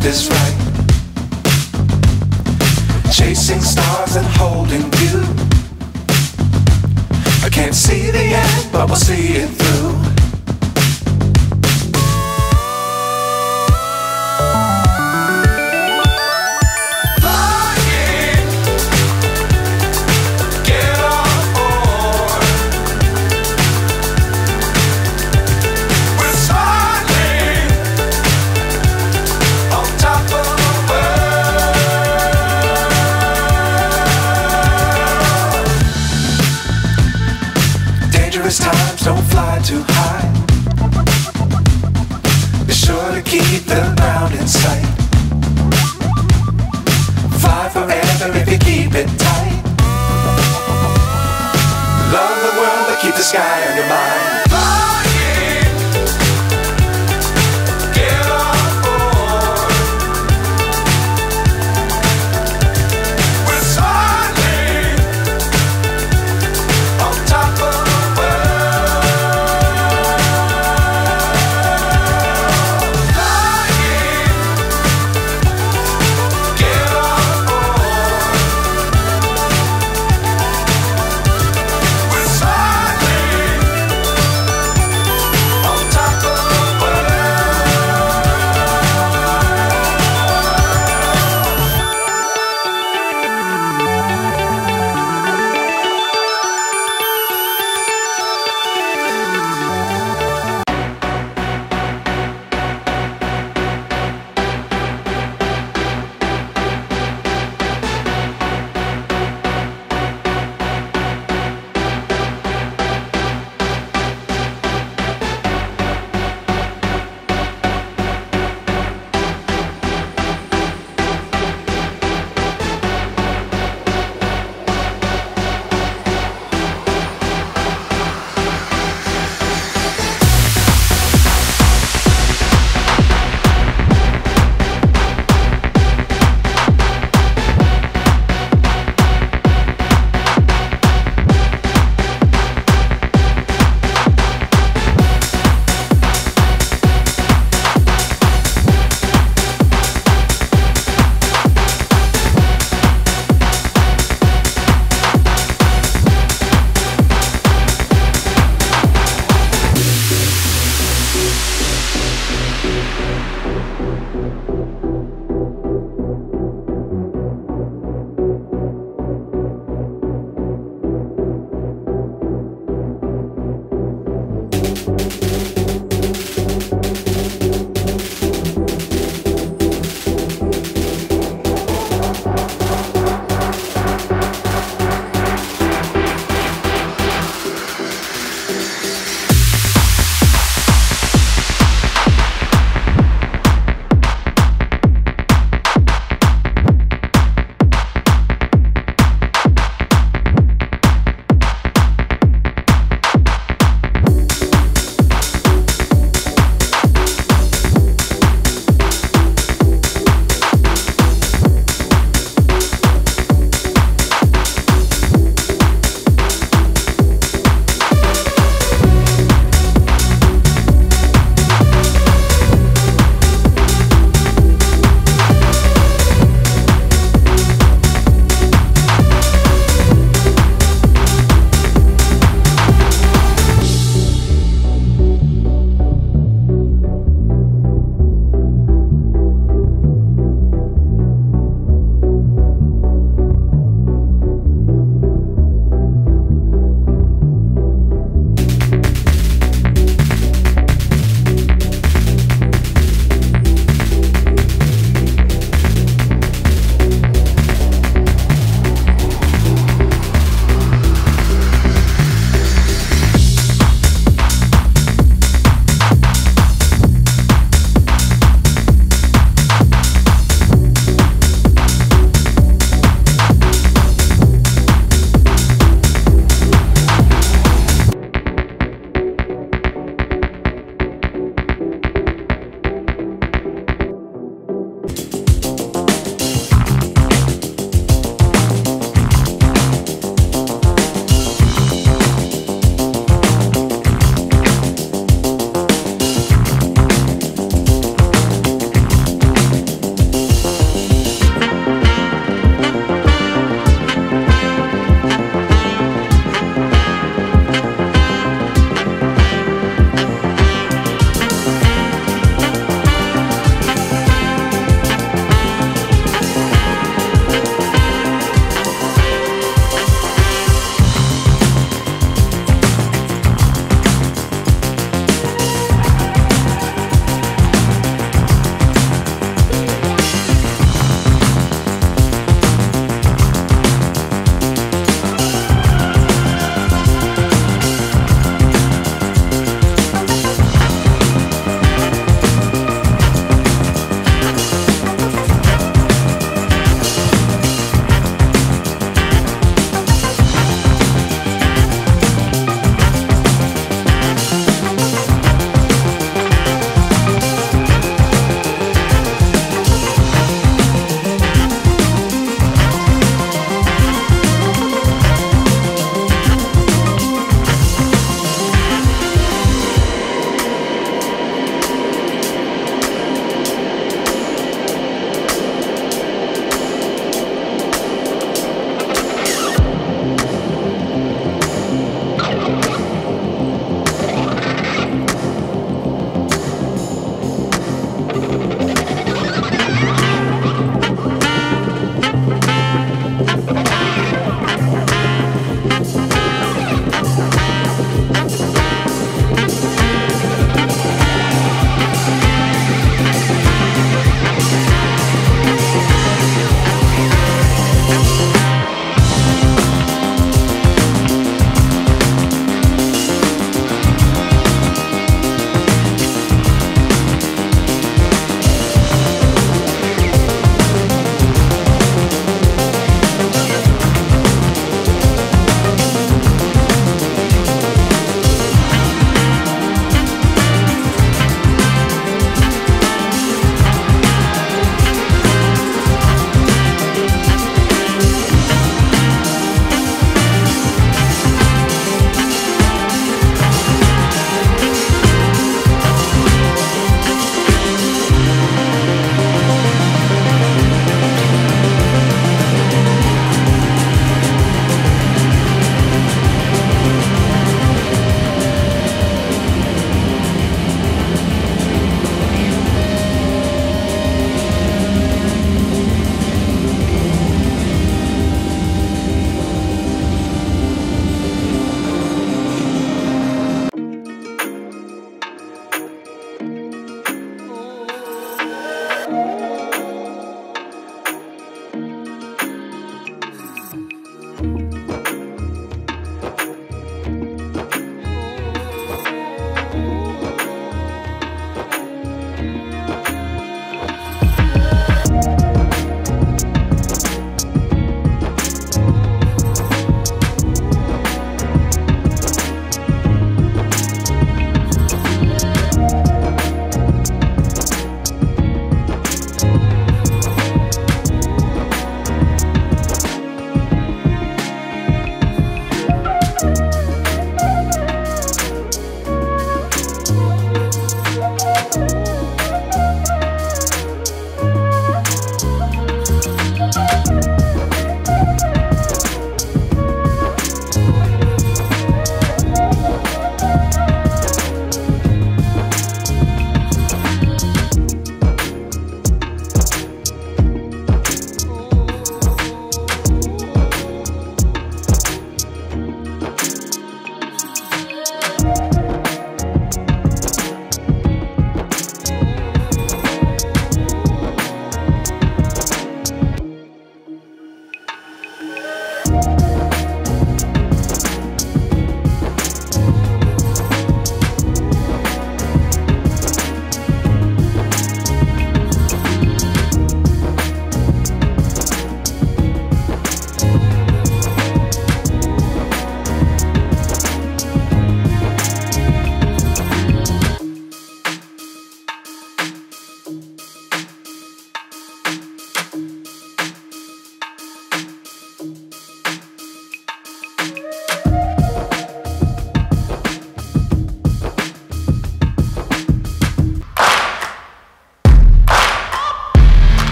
left is right. Chasing stars and holding you. I can't see the end, but we'll see it through. Times don't fly too high. Be sure to keep the ground in sight. Fly forever if you keep it tight. Love the world but keep the sky on your mind.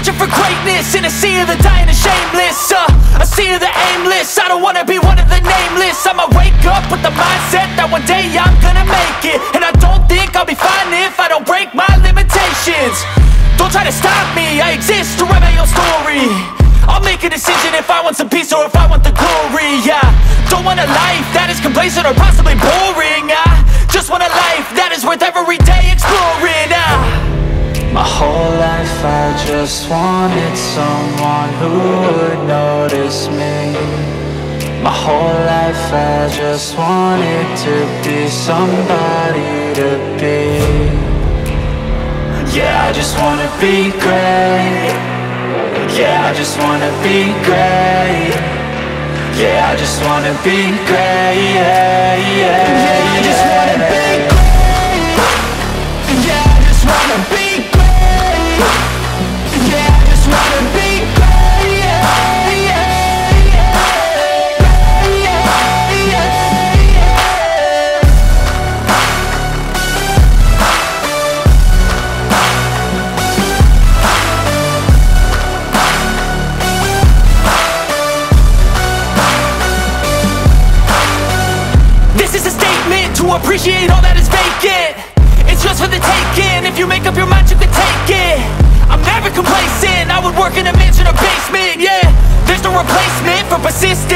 searching for greatness in a sea of the dying and shameless, a sea of the aimless. I don't wanna be one of the nameless. I'ma wake up with the mindset that one day I'm gonna make it, and I don't think I'll be fine if I don't break my limitations. Don't try to stop me, I exist to write my own story. I'll make a decision if I want some peace or if I want the glory. Yeah, don't want a life that is complacent or possibly boring. I just want a life that is worth every day exploring. My whole life I just wanted someone who would notice me. My whole life I just wanted to be somebody to be. Yeah, I just wanna be great. Yeah, I just wanna be great. Yeah, I just wanna be great. Yeah, yeah, yeah, I just wanna be great. Yeah, I just wanna be great. Yeah, I just wanna be great. Yeah, yeah, yeah, yeah, yeah, This is a statement to appreciate all that is vacant. It's just for the taking. If you make up your mind, you can take it. I'm never complacent. I would work in a mansion or basement. Yeah, there's no replacement for persistence.